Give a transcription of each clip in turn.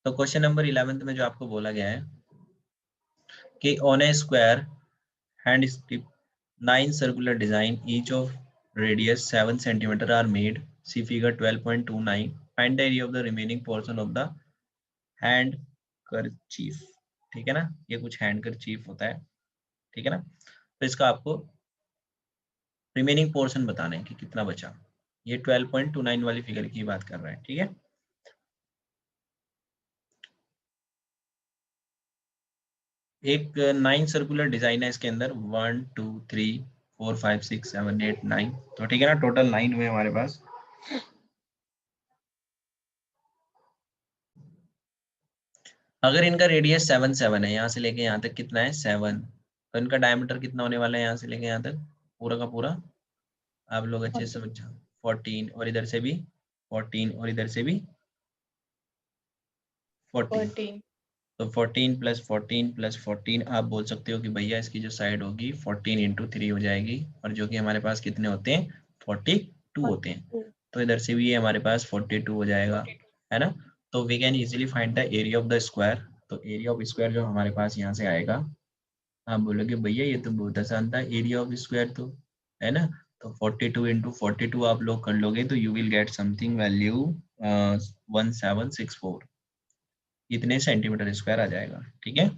तो question number 11 में जो आपको बोला गया है कि on A square hand script 9 circular design each of radius 7 centimeter are made. See figure 12.29. Find the area of the remaining portion of the hand kerchief. ठीक है ना, ये कुछ हैंड kerchief होता है, ठीक है ना। तो इसका आपको रिमेनिंग पोर्शन बताना है कि कितना बचा। ये 12.29 वाली फिगर की बात कर रहा है, ठीक है। एक 9 सर्कुलर डिजाइन है इसके अंदर, 1 2 3 4 5 6 7 8 9, तो ठीक है ना, टोटल 9 हुए हमारे पास। अगर इनका रेडियस 7 7 है, यहाँ से लेके यहाँ तक कितना है 7, तो इनका डायमीटर कितना होने वाला है यहाँ से लेके यहाँ तक पूरा का पूरा, आप लोग अच्छे से समझ जाओ, 14, और इधर से भी 14 और इधर से भी 14। तो 14 प्लस 14 प्लस 14, आप बोल सकते हो कि भैया इसकी जो साइड होगी 14 इंटू 3 हो जाएगी, और जो कि हमारे पास कितने होते हैं 42 होते हैं। तो इधर से भी ये हमारे पास 42 हो जाएगा, है ना। तो we can easily find the area of the square. तो एरिया ऑफ स्क्वायर जो हमारे पास यहाँ से आएगा, आप बोलोगे भैया ये तो बहुत आसान था, एरिया ऑफ स्क्वायर तो, है ना। तो 42 इंटू 42 आप लोग कर लोगे तो you will get something value 1764, इतने सेंटीमीटर स्क्वायर आ जाएगा, ठीक है।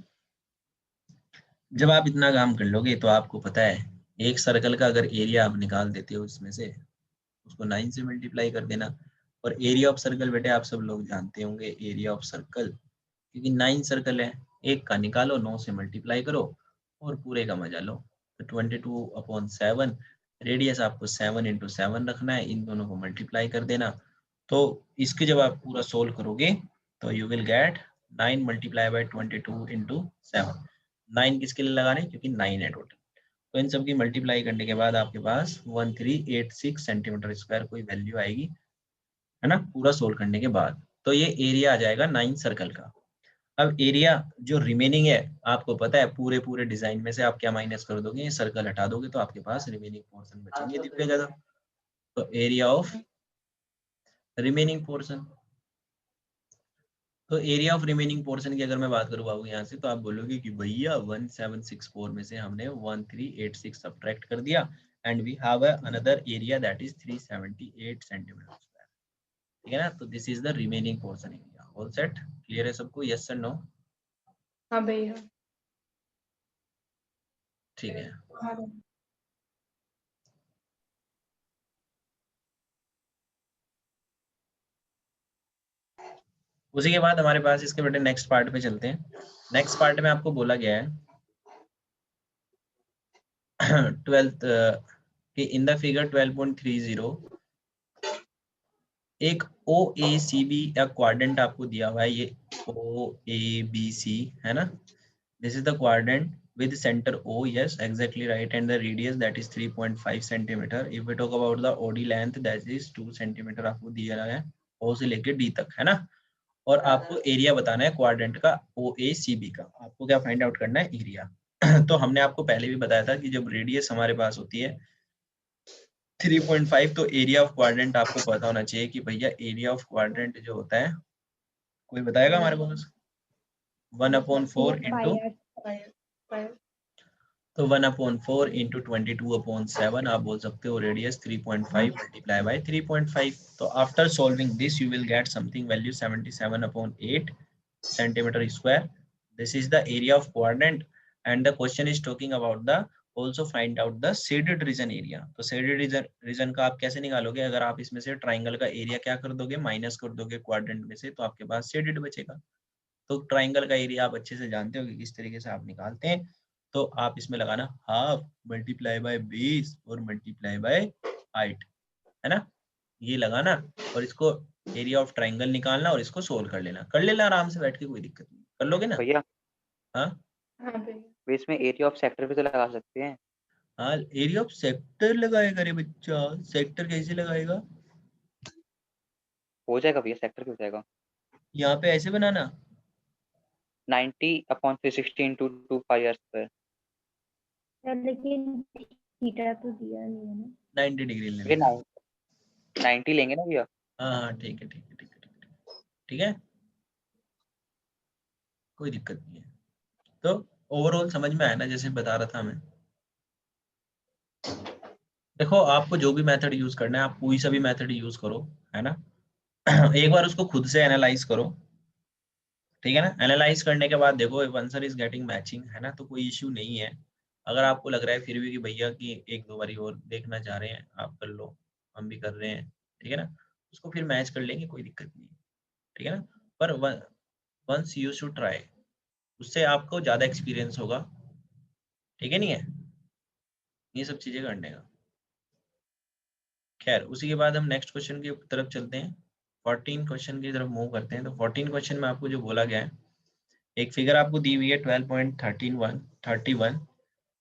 जब आप इतना काम कर लोगे तो आपको पता है एक सर्कल का अगर एरिया आप निकाल देते हो इसमें से, उसको 9 से मल्टीप्लाई कर देना। और एरिया ऑफ सर्कल बेटे आप सब लोग जानते होंगे, एरिया ऑफ सर्कल, क्योंकि 9 सर्कल है, एक का निकालो 9 से मल्टीप्लाई करो और पूरे का मजा लो। तो 22/7, रेडियस आपको 7 इंटू 7 रखना है, इन दोनों को मल्टीप्लाई कर देना। तो इसके जब आप पूरा सोल्व करोगे तो you will get 9 multiply by 22 into 7। 9 किसके लिए लगाने, क्योंकि 9 है टोटल। तो इन सब की मल्टीप्लाई करने के बाद आपके पास 1386 सेंटीमीटर स्क्वायर कोई वैल्यू आएगी, है ना, पूरा सोल्व करने के बाद। तो ये एरिया आ जाएगा 9 सर्कल का। अब एरिया जो रिमेनिंग है, आपको पता है पूरे पूरे डिजाइन में से आप क्या माइनस कर दोगे, ये सर्कल हटा दोगे तो आपके पास रिमेनिंग पोर्शन बचेंगे दिव्या। तो एरिया ऑफ रिमेनिंग पोर्शन, तो एरिया ऑफ रिमेनिंग पोर्शन की अगर मैं बात करूँ बाबू यहाँ से, तो आप बोलोगे कि भैया 1764 में से हमने 1386 सब्ट्रैक्ट कर दिया, and we have another area that is 378 centimetre square, ठीक है ना। तो this is the remaining portion area. All set, clear है सबको, यस और नो? हाँ भैया, ठीक है। उसी के बाद हमारे पास इसके बेटे नेक्स्ट पार्ट पे चलते हैं। नेक्स्ट पार्ट में आपको बोला गया है 12th कि इन द फिगर 12.30 एक ओ ए सी बी या क्वाड्रेंट आपको दिया हुआ है, ये ओ ए बी सी, है ना। This is the quadrant with center O, yes exactly right, and the radius that is 3.5 centimeter. If we talk about the OD length that is 2 centimeter आपको दिया है O से लेके D तक, है ना। और आपको एरिया बताना है क्वाड्रेंट का ओ ए सी बी का। आपको क्या फाइंड आउट करना है, एरिया। तो हमने आपको पहले भी बताया था कि जब रेडियस हमारे पास होती है 3.5, तो एरिया ऑफ क्वाड्रेंट आपको पता होना चाहिए कि भैया एरिया ऑफ क्वाड्रेंट जो होता है, कोई बताएगा हमारे पास, 1/4 इंटू, तो 1/4 इंटू 22/7, आप बोल सकते हो रेडियस 3.5 मल्टीप्लाई बाय 3.5। तो after solving this you will get something value 77/8 centimeter square. This is the area of quadrant, and the question is talking about the also find out the shaded region area. तो shaded region का आप कैसे निकालोगे, अगर आप इसमें से triangle का एरिया क्या कर दोगे, माइनस कर दोगे क्वाड्रेंट में से, तो आपके पास शेडेड बचेगा। तो ट्राइंगल का एरिया आप अच्छे से जानते हो कि किस तरीके से आप निकालते हैं। तो आप इसमें लगाना हाफ मल्टीप्लाई बाय बेस और मल्टीप्लाई बाय हाइट, है ना, ये लगाना, और इसको एरिया ऑफ ट्राइंगल निकालना और इसको सोल्व कर लेना आराम से बैठ के, कोई दिक्कत नहीं, कर लोगे ना भैया। हाँ वे इसमें एरिया ऑफ सेक्टर भी तो लगा सकते हैं। हाँ, एरिया ऑफ सेक्टर लगाएगा रे बच्चा, सेक्टर कैसे लगाएगा, हो जाएगा भैया, सेक्टर भी हो जाएगा। यहाँ पे ऐसे बनाना 90/360 इंटू 2 पाई आर स्क्वायर। लेकिन थीटा तो दिया नहीं है ना, 90 डिग्री ले भैया लेना। 90 लेंगे ना भैया। हाँ हाँ ठीक है ठीक है ठीक है ठीक है ठीक है। कोई दिक्कत नहीं है। तो ओवरऑल समझ में आया ना, जैसे बता रहा था मैं। देखो आपको जो भी मेथड यूज करना है आप कोई सा भी मेथड यूज करो, है ना। एक बार उसको खुद से एनालाइज करो, ठीक है ना। एनालाइज करने के बाद देखो if answer is getting matching, है ना, तो कोई इश्यू नहीं है। अगर आपको लग रहा है फिर भी कि भैया कि एक दो बारी और देखना चाह रहे हैं, आप कर लो, हम भी कर रहे हैं, ठीक है ना, उसको फिर मैच कर लेंगे, कोई दिक्कत नहीं है, ठीक है ना। पर वंस यू शुड ट्राई, उससे आपको ज्यादा एक्सपीरियंस होगा, ठीक है, नहीं है, ये सब चीजें करने का। खैर उसी के बाद हम नेक्स्ट क्वेश्चन की तरफ चलते हैं, 14 क्वेश्चन की तरफ मूव करते हैं। तो 14 क्वेश्चन में आपको जो बोला गया है, एक फिगर आपको दी हुई है 12.31,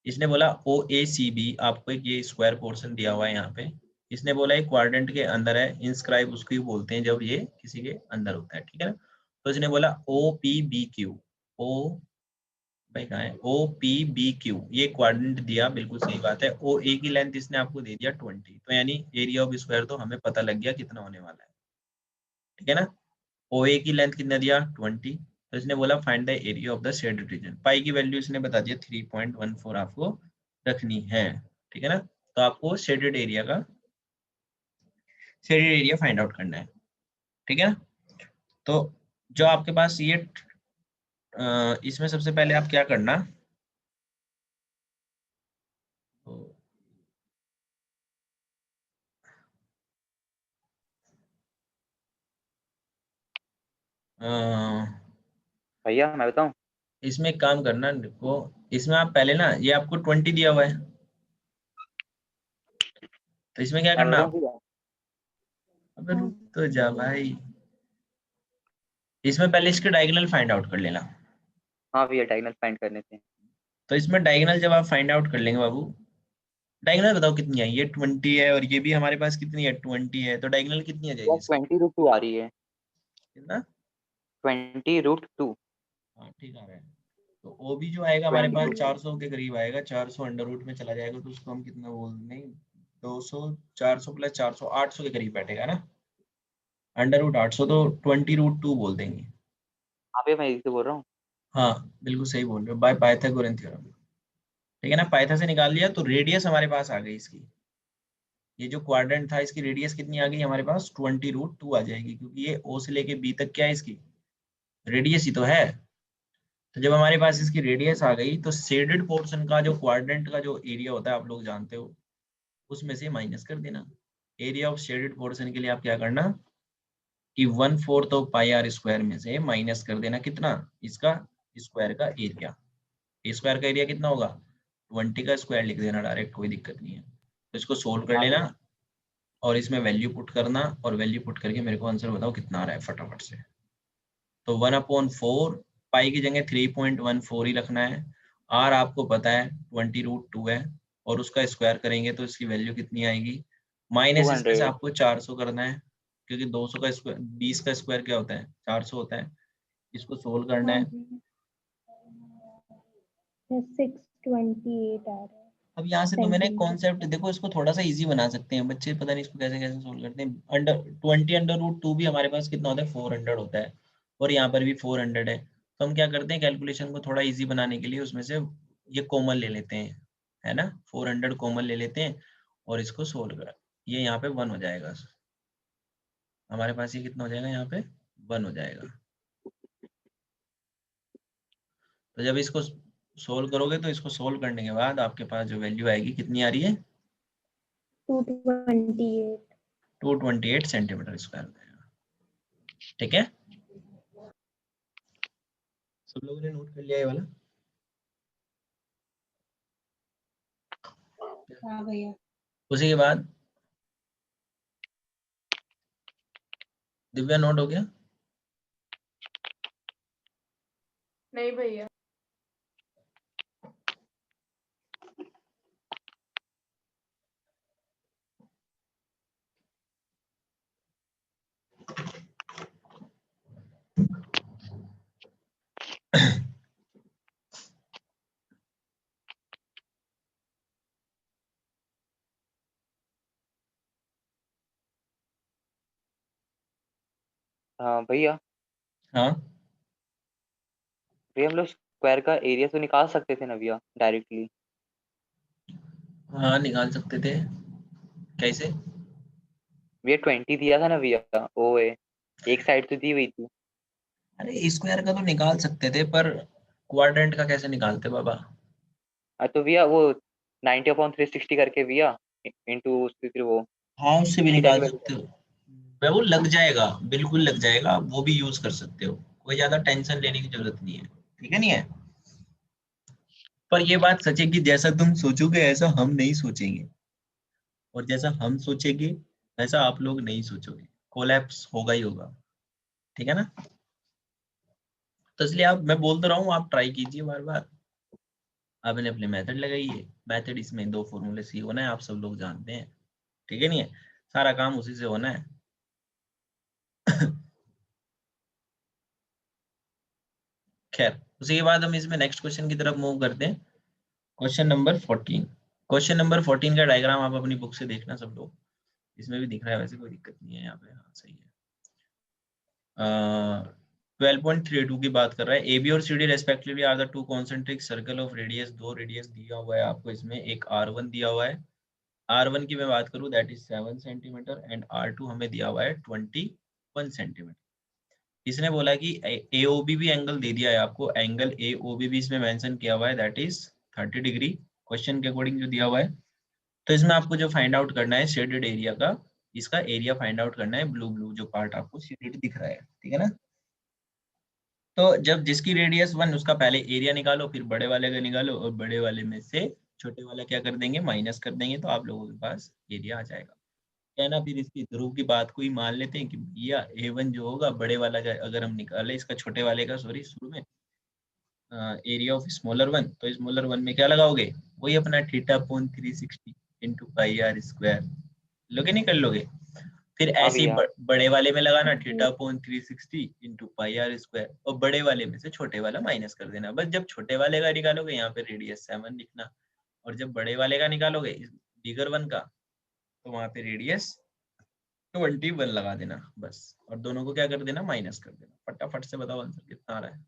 इसने बोला ओ ए सी बी, आपको एक ये स्क्वायर पोर्शन दिया हुआ है यहाँ पे। इसने बोला एक क्वाड्रेंट के अंदर है, इंस्क्राइब उसको ही बोलते हैं जब ये किसी के अंदर होता है, ठीक है ना। तो इसने बोला ओ पी बी क्यू, ओ भाई कहाँ है, ओ पी बी क्यू, ये क्वाड्रेंट दिया, बिल्कुल सही बात है। ओ ए की लेंथ इसने आपको दे दिया 20, तो यानी एरिया ऑफ स्क्वायर तो हमें पता लग गया कितना होने वाला है, ठीक है ना। ओ ए की लेंथ कितना दिया 20, तो इसने बोला find the area of the shaded region. Pi की वैल्यू इसने बता दिया 3.14 आपको रखनी है, ठीक है ना। तो आपको शेडेड एरिया फाइंड आउट करना है, ठीक है ना। तो जो आपके पास ये इसमें सबसे पहले आप क्या करना, तो अ, भैया मैं बताऊं। इसमें एक काम करना, देखो इसमें आप पहले ना, ये आपको 20 दिया हुआ है, तो इसमें क्या मैं करना बताऊं आप, भैया। अबे रुक तो जा भाई, इसमें पहले इसके डायगोनल फाइंड आउट कर लेना। हाँ भैया डायगोनल फाइंड करने थे। तो इसमें डायगोनल जब आप फाइंड आउट कर लेंगे बाबू, डायगोनल बताओ कितनी आई, ये 20 है और ये भी हमारे पास कितनी है 20 है, तो डायगोनल कितनी आ जाएगी भैया इसकी, 20√2 आ रही है। कितना, 20√2। हाँ ठीक आ रहा है। तो ओ भी जो आएगा हमारे पास 20। 400 के करीब आएगा, 400 अंडर रूट में चला जाएगा, तो उसको हम कितना बोल नहीं, 200, 400 प्लस 400 800 के करीब बैठेगा ना, अंडर रूट 800, तो 20√2 बोल देंगे। हाँ भैया मैं इसी से बोल रहा हूँ। हाँ बिल्कुल सही बोल रहे हो, बाय पाइथागोरन थ्योरम, ठीक है ना। पाइथा से निकाल लिया तो रेडियस हमारे पास आ गई इसकी, ये जो क्वाड्रेंट था इसकी रेडियस कितनी आ गई हमारे पास 20√2 आ जाएगी, क्योंकि ये ओ से लेके बी तक क्या है इसकी रेडियस ही तो है। तो जब हमारे पास इसकी रेडियस आ गई तो शेडेड पोर्शन का जो क्वाड्रेंट का जो एरिया होता है आप लोग जानते हो, उसमें से माइनस कर देना। एरिया ऑफ शेडेड पोर्शन के लिए आप क्या करना कि 1/4 ऑफ पाई आर स्क्वायर में से माइनस कर देना कितना, इसका स्क्वायर का एरिया। स्क्वायर का एरिया कितना होगा 20 का स्क्वायर लिख देना डायरेक्ट, कोई दिक्कत नहीं है। तो इसको सोल्व कर हाँ लेना भैया। और इसमें वैल्यू पुट करना, और वैल्यू पुट करके मेरे को आंसर बताओ कितना आ रहा है फटाफट से। तो 1/4, पाई की जगह 3.14 ही रखना है। आर आपको पता है 20√2 है, और उसका स्क्वायर करेंगे तो इसकी वैल्यू कितनी आएगी, माइनस इसमें से 200। आपको 400 करना है, क्योंकि 200 का स्क्वायर 20 का स्क्वायर क्या होता है 400 होता है। इसको सोल्व करना हाँ है। जी, 628 आ रहा है अब यहाँ से तो मैंने सेंटीमीटर। कॉन्सेप्ट देखो, इसको थोड़ा सा इजी बना सकते हैं बच्चे, पता नहीं इसको कैसे कैसे सोल्व करते हैं। अंडर 20 अंडर रूट 2 भी हमारे पास कितना होता है 400 होता है, और यहाँ पर भी 400 है। तो हम क्या करते हैं कैलकुलेशन को थोड़ा इजी बनाने के लिए उसमें से ये कॉमन ले लेते हैं, है ना, 400 कॉमन ले लेते हैं और इसको सोल्व कर, ये यहाँ पे 1 हो जाएगा हमारे पास, ये कितना हो जाएगा यहाँ पे 1 हो जाएगा। तो जब इसको सोल्व करोगे तो इसको सोल्व करने के बाद आपके पास जो वैल्यू आएगी कितनी आ रही है 228। 228 सेंटीमीटर स्क्वायर, ठीक है। सब लोगों ने नोट कर लिया ये वाला। हाँ भैया। उसी के बाद दिव्या नोट हो गया। नहीं भैया। हाँ भैया। हाँ भैया हम लोग स्क्वायर का एरिया तो निकाल सकते थे ना भैया डायरेक्टली। हाँ निकाल सकते थे। कैसे? भैया 20 दिया था ना भैया, ओ है एक साइड तो दी हुई थी। अरे स्क्वायर का तो निकाल सकते थे, पर क्वाड्रेंट का कैसे निकालते बाबा? तो भैया वो 90/360 करके भैया इंटू फिर वो हाँ उससे भी थीटा की निकाल वैल्यू। सकते हो। भाई वो लग जाएगा, बिल्कुल लग जाएगा, आप वो भी यूज कर सकते हो। कोई ज्यादा टेंशन लेने की जरूरत नहीं है। ठीक है नहीं है? पर ये बात सच है कि जैसा तुम सोचोगे ऐसा हम नहीं सोचेंगे, और जैसा हम सोचेंगे वैसा आप लोग नहीं सोचोगे। कोलैप्स होगा ही होगा। ठीक है ना? तो इसलिए आप, मैं बोल तो रहा हूँ, आप ट्राई कीजिए बार बार। आपने अपने मेथड लगाइए। मेथड इसमें 2 फॉर्मूले से ही होना है, आप सब लोग जानते हैं। ठीक है नहीं है? सारा काम उसी से होना है। खैर, उसी के बाद हम इसमें नेक्स्ट क्वेश्चन की तरफ मूव करते हैं। Question number 14। क्वेश्चन नंबर 14 का डायग्राम आप अपनी बुक से देखना सब लोग। इसमें भी दिख रहा है, वैसे कोई दिक्कत नहीं है यहाँ पे। हाँ सही है। 12.32 की बात कर रहा है। ए बी और C D respectively are the two concentric circle of radius. 2 radius दिया हुआ है आपको इसमें। एक R1 दिया हुआ है। R1 की मैं बात करूँ that is 7 centimetre, and R2 हमें दिया हुआ है 21 सेंटीमीटर। इसने बोला कि AOB भी एंगल दे दिया है आपको। एंगल AOB भी इसमें मेंशन किया हुआ है, दैट इज 30 डिग्री क्वेश्चन के अकॉर्डिंग जो दिया हुआ है। तो इसमें आपको जो फाइंड आउट करना है शेडेड एरिया का, इसका एरिया फाइंड आउट करना है। ब्लू ब्लू जो पार्ट आपको शेडेड दिख रहा है, ठीक है ना? तो जब जिसकी रेडियस 1, उसका पहले एरिया निकालो, फिर बड़े वाले का निकालो, और बड़े वाले में से छोटे वाला क्या कर देंगे, माइनस कर देंगे, तो आप लोगों के पास एरिया आ जाएगा। क्या है ना, फिर इसकी ध्रुव की बात को ही मान लेते हैं कि भैया A1 जो होगा बड़े वाला का, अगर हम निकाले इसका छोटे वाले का, सॉरी शुरू में एरिया ऑफ स्मॉलर वन, तो स्मॉलर वन में क्या लगाओगे, वही अपना θ/360 इंटू पाई आर स्क्वायर। लोगे नहीं कर लोगे? फिर हाँ ऐसे ही भैया। बड़े वाले में लगाना जी। θ/360 इंटू पाई आर स्क्वायर, और बड़े वाले में से छोटे वाला माइनस कर देना। बस जब छोटे वाले का निकालोगे यहाँ पे रेडियस 7 लिखना, और जब बड़े वाले का निकालोगे बिगर वन का, तो वहां पे रेडियस 21 लगा देना बस। और दोनों को क्या कर देना, माइनस कर देना। फटाफट से बताओ आंसर कितना आ रहा है।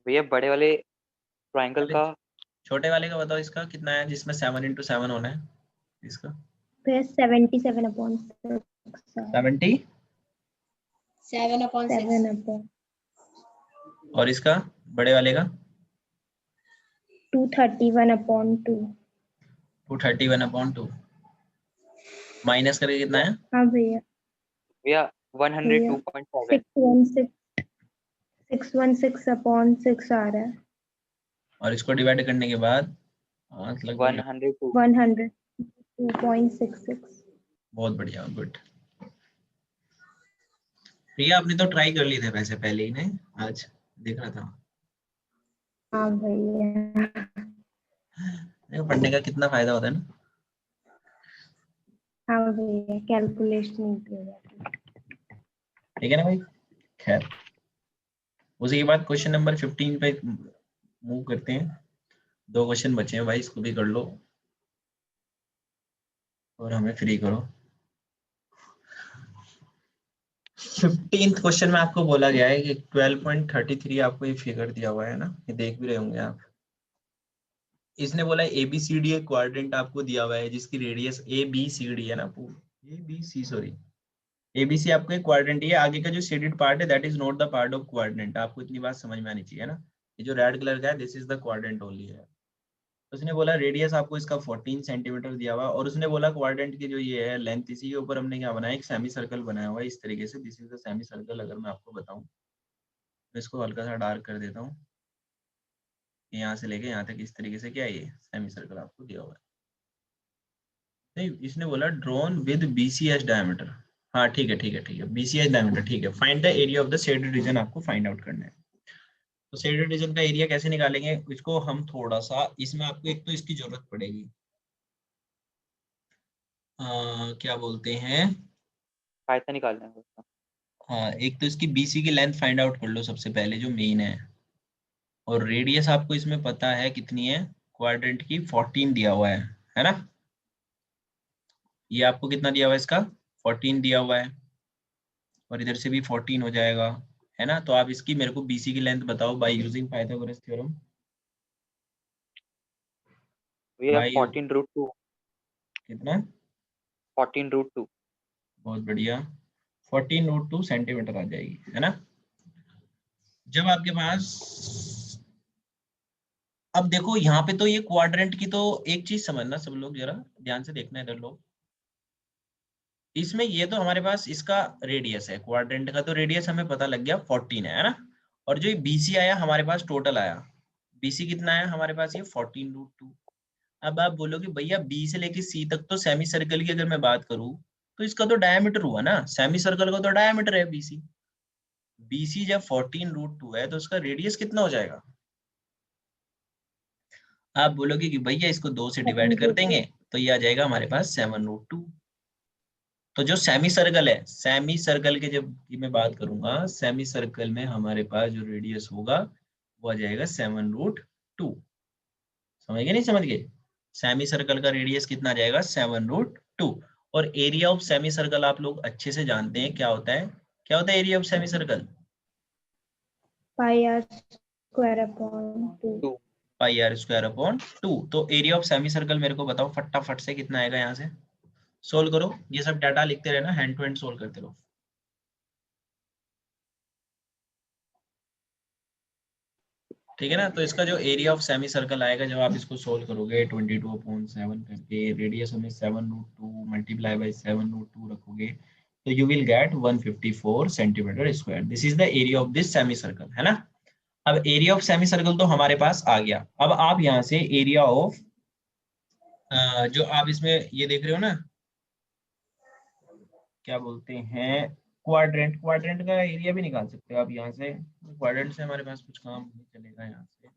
भैया बड़े वाले ट्राइंगल पहले का छोटे वाले का बताओ, इसका कितना है जिसमें 7 इंटू 7 होना है इसका? फिर 77/6 70। 7/6। 7/231/2। और इसका बड़े वाले का 231/2। माइनस करके कितना है? हाँ भैया। भैया भैया 102.7। 616 आ रहा है। और इसको डिवाइड करने के बाद लगभग 102। 102.66। बहुत बढ़िया, गुड। ठीक है, आपने तो ट्राई कर लिए थे वैसे पहले ही, नहीं आज देख रहा था। हाँ भैया। देखो पढ़ने का कितना फायदा होता है ना। हाँ भैया, कैलकुलेशन किया जाता है। ठीक है ना भाई? खैर, उसी के बाद क्वेश्चन नंबर 15 पे मूव करते हैं। 2 क्वेश्चन बचे हैं भाई, इसको भी कर लो और हमें फ्री करो। 15th क्वेश्चन में आपको बोला गया है कि 12.33 आपको ये फिगर दिया हुआ है ना, ये देख भी रहे होंगे आप। इसने बोला है ABCD एक क्वाड्रेंट आपको दिया हुआ है जिसकी रेडियस ABCD है ना, ABC सॉरी, ABC आपको एक क्वाड्रेंट है। आगे का जो शेडेड पार्ट है that is not the part of quadrant. आपको इतनी बात समझ में आनी चाहिए ना। ये जो रेड कलर का है this is the quadrant only है। तो उसने बोला रेडियस आपको इसका 14 सेंटीमीटर दिया हुआ, और उसने बोला क्वाड्रेंट की जो ये है लेंथ, इसी के ऊपर हमने क्या बनाया, एक सेमी सर्कल बनाया हुआ है इस तरीके से। This is the semi circle. अगर मैं आपको बताऊं तो इसको हल्का सा डार्क कर देता हूँ। यहाँ से लेके यहाँ तक इस तरीके से क्या है, ये सेमी सर्कल आपको दिया हुआ है। नहीं, इसने बोला ड्रॉन विद BCS डायमीटर। हाँ ठीक है ठीक है ठीक है, BCS डायमीटर ठीक है। Find the area of the shaded reason आपको फाइंड आउट करना है। तो शेडेड रीजन का एरिया कैसे निकालेंगे, इसको हम थोड़ा सा, इसमें आपको एक तो इसकी जरूरत पड़ेगी, क्या बोलते हैं, फायदा निकालना है उसका। हाँ एक तो इसकी BC की लेंथ फाइंड आउट कर लो सबसे पहले जो मेन है। और रेडियस आपको इसमें पता है कितनी है, क्वाड्रेंट की 14 दिया हुआ है ना? ये आपको कितना दिया हुआ है इसका, 14 दिया हुआ है और इधर से भी 14 हो जाएगा, है ना। तो आप इसकी मेरे को BC की लेंथ बताओ बाय यूजिंग पाइथागोरस थ्योरम। भैया बाय 14√2। कितना? 14√2। बहुत बढ़िया, 14√2 सेंटीमीटर आ जाएगी, है ना। जब आपके पास, अब देखो यहाँ पे तो ये क्वाड्रेंट की तो एक चीज समझना सब लोग, जरा ध्यान से देखना इधर लोग, इसमें ये तो हमारे पास इसका रेडियस है, क्वाड्रेंट का तो रेडियस हमें पता लग गया 14 है ना। और जो ये BC आया हमारे पास टोटल आया, BC कितना आया हमारे पास, ये 14√2। अब आप बोलोगे भैया B से लेके C तक तो सेमी सर्कल की अगर मैं बात करूं तो इसका तो डायमीटर हुआ ना, सेमी सर्कल का तो डायमीटर है BC। BC जब 14√2 है तो उसका रेडियस कितना हो जाएगा? आप बोलोगे कि भैया इसको 2 से डिवाइड कर देंगे तो ये आ जाएगा हमारे पास 7√2। तो जो सेमी सर्कल है, सेमी सर्कल के जब की मैं बात करूंगा, सेमी सर्कल में हमारे पास जो रेडियस होगा वो आ जाएगा 7√2। समझ गए नहीं समझ गए? सेमी सर्कल का रेडियस कितना आ जाएगा 7√2। और एरिया ऑफ सेमी सर्कल आप लोग अच्छे से जानते हैं क्या होता है, क्या होता है area of semi circle? Pi r square upon 2। Pi r square upon 2। तो एरिया ऑफ सेमी सर्कल मेरे को बताओ फटाफट से कितना आएगा, यहाँ से सोल्व करो, ये सब डाटा लिखते रहना, हैंड टू हैंड सोल्व करते रहो। ठीक है ना। तो इसका जो एरिया ऑफ सेमी सर्कल आएगा जब आप इसको सोल्व करोगे 22/7 करके, रेडियस हमें 7√2 मल्टीप्लाई बाई 7√2 रखोगे तो you will get 154 centimetre square. This is the area of this semi circle, है ना। अब एरिया ऑफ सेमी सर्कल तो हमारे पास आ गया। अब आप यहाँ से एरिया ऑफ जो आप इसमें ये देख रहे हो ना, क्या बोलते हैं, क्वाड्रेंट, क्वाड्रेंट का एरिया भी निकाल सकते हो आप यहाँ से। क्वाड्रेंट से हमारे पास कुछ काम नहीं चलेगा यहाँ से।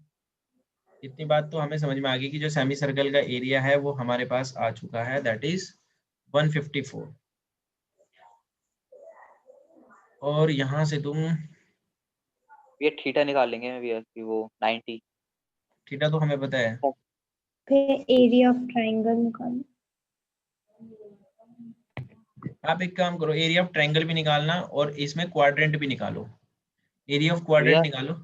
इतनी बात तो हमें समझ में आ गई कि जो सेमी सर्कल का एरिया है वो हमारे पास आ चुका है, दैट इज 154। और यहाँ से तुम ये थीटा निकाल लेंगे भैया कि वो 90। थीटा तो हमें पता है। फिर एरिया ऑफ ट्राइंगल निकालो। आप एक काम करो, एरिया ऑफ ट्रायंगल भी निकालना और इसमें क्वाड्रेंट भी निकालो, एरिया ऑफ क्वाड्रेंट भैया निकालो।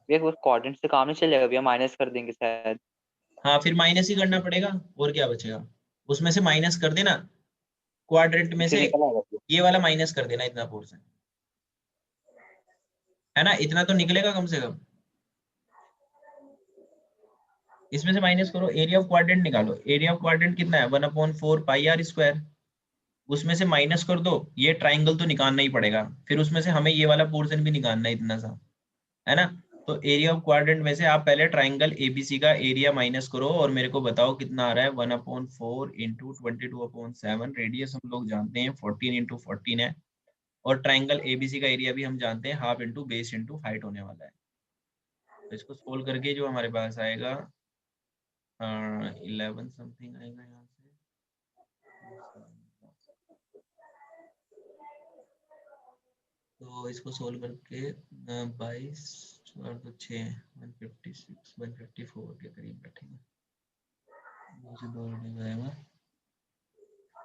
भैया वो कोऑर्डिनेट से काम नहीं चलेगा भैया, माइनस कर देंगे शायद। हाँ फिर माइनस ही करना पड़ेगा, और क्या बचेगा, उसमें से माइनस कर देना, क्वाड्रेंट में फिर से निकल आएगा भैया। ये वाला माइनस कर देना, इतना पोर्शन, है ना, इतना तो निकलेगा कम से कम। इसमें से माइनस करो, एरिया ऑफ क्वाड्रेंट निकालो, एरिया ऑफ क्वाड्रेंट कितना है 1/4 पाई आर स्क्वायर। उसमें से माइनस कर दो, ये ट्राइंगल तो निकालना ही पड़ेगा, फिर उसमें से हमें ये वाला पोर्शन भी निकालना है इतना सा, है ना। तो एरिया ऑफ क्वाड्रेंट में से आप पहले ट्राइंगल एबीसी का एरिया माइनस करो और मेरे को बताओ कितना आ रहा है। 1/4 इंटू 22/7, रेडियस हम लोग जानते हैं 14 × 14 है, और ट्राइंगल एबीसी का एरिया भी हम जानते हैं half into base into height होने वाला है। तो इसको सोल्व करके जो हमारे पास आएगा 11 समथिंग आएगा यहाँ से। तो इसको सोल्व करके 22 और 6 156 154 के करीब बैठेगा,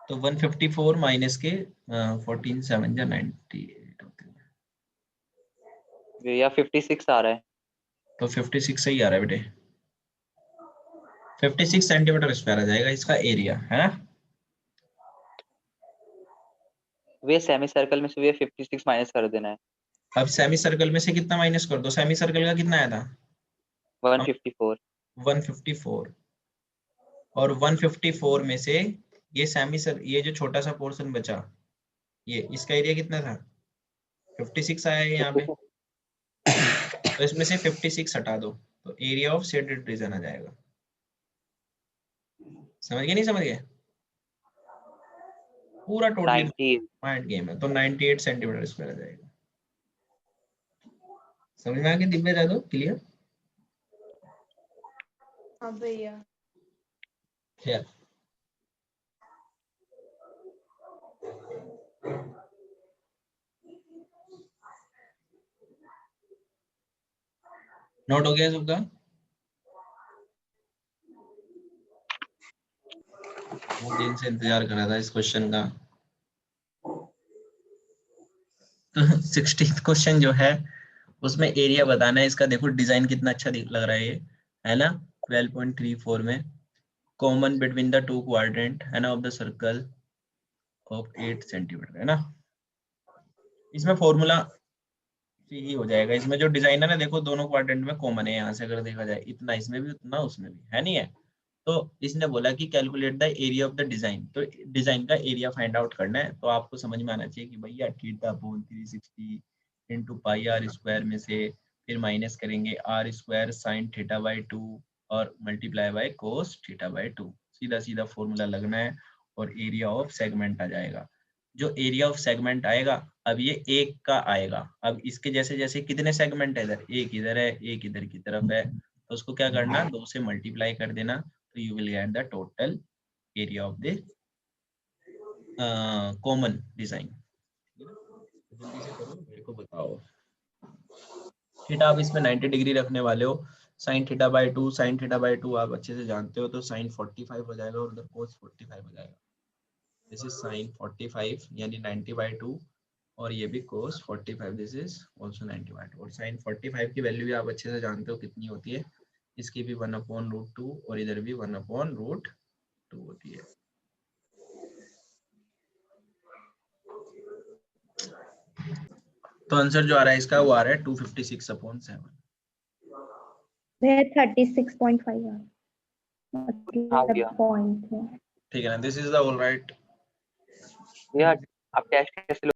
तो 154 माइनस के 14 7 या 98 होते हैं। भैया 56 आ रहा है। तो 56 सही आ रहा है बेटे, 56 सेंटीमीटर स्क्वायर आ जाएगा इसका एरिया, है ना। भैया सेमी सर्कल में से भैया 56 माइनस कर देना है। अब सेमी सर्कल में से कितना माइनस कर दो, सेमी सर्कल का कितना आया था 154। 154, और 154 में से ये ये जो छोटा सा पोर्शन बचा, ये इसका एरिया कितना था 56 आया है यहाँ पे, तो इसमें से 56 हटा दो तो एरिया ऑफ शेडेड रीजन आ जाएगा। समझ गए नहीं समझ गए? पूरा टोटली 90। माइंड गेम है। तो 98 सेंटीमीटर स्क्वायर आ जाएगा। समझ में आ गया दिव्या जादव, क्लियर? हाँ भैया। Yeah. नोट हो गया सबका? बहुत दिन से इंतजार कर रहा था इस क्वेश्चन का। तो 16th क्वेश्चन जो है उसमें एरिया बताना है इसका। देखो डिजाइन कितना अच्छा लग रहा है ये, है ना। 12.34 में common between the two quadrant है ना of the circle of 8 centimetre, है ना। इसमें फॉर्मूला ही हो जाएगा। इसमें जो डिजाइन है ना, देखो दोनों क्वाड्रेंट में कॉमन है, यहाँ से अगर देखा जाए इतना इसमें भी उतना उसमें भी, है नहीं है। तो इसने बोला कि calculate the area of the design, तो डिजाइन का एरिया फाइंड आउट करना है। तो आपको समझ में आना चाहिए कि भैया theta upon 360 into pi r square में से फिर माइनस करेंगे r square sine theta by 2 और multiply by cos theta by 2। सीधा सीधा फॉर्मूला लगना है और एरिया ऑफ सेगमेंट आ जाएगा। जो एरिया ऑफ सेगमेंट आएगा, अब ये एक का आएगा। अब इसके जैसे जैसे कितने सेगमेंट है, इधर है, एक इधर की तरफ है, तो उसको क्या करना, 2 से मल्टीप्लाई कर देना, तो you will get the total area of the common design. जल्दी से करो, मेरे को बताओ। थीटा आप इसमें 90 डिग्री रखने वाले हो, sign theta by 2, sign theta by 2 आप अच्छे से जानते हो, तो साइन 45 हो जाएगा और उधर कोस 45 हो जाएगा। दिस इज साइन 45 यानी 90/2 और ये भी cos 45, दिस इज आल्सो 90/2। और sin 45 की वैल्यू भी आप अच्छे से जानते हो कितनी होती है, इसकी भी 1/√2 और इधर भी 1/√2 होती है। तो आंसर जो आ रहा है इसका वो आ रहा है 256/7। वह 36.5 है हाँ मतलब भैया। पॉइंट है। ठीक है ना, this is the all right. भैया आप टेस्ट कैसे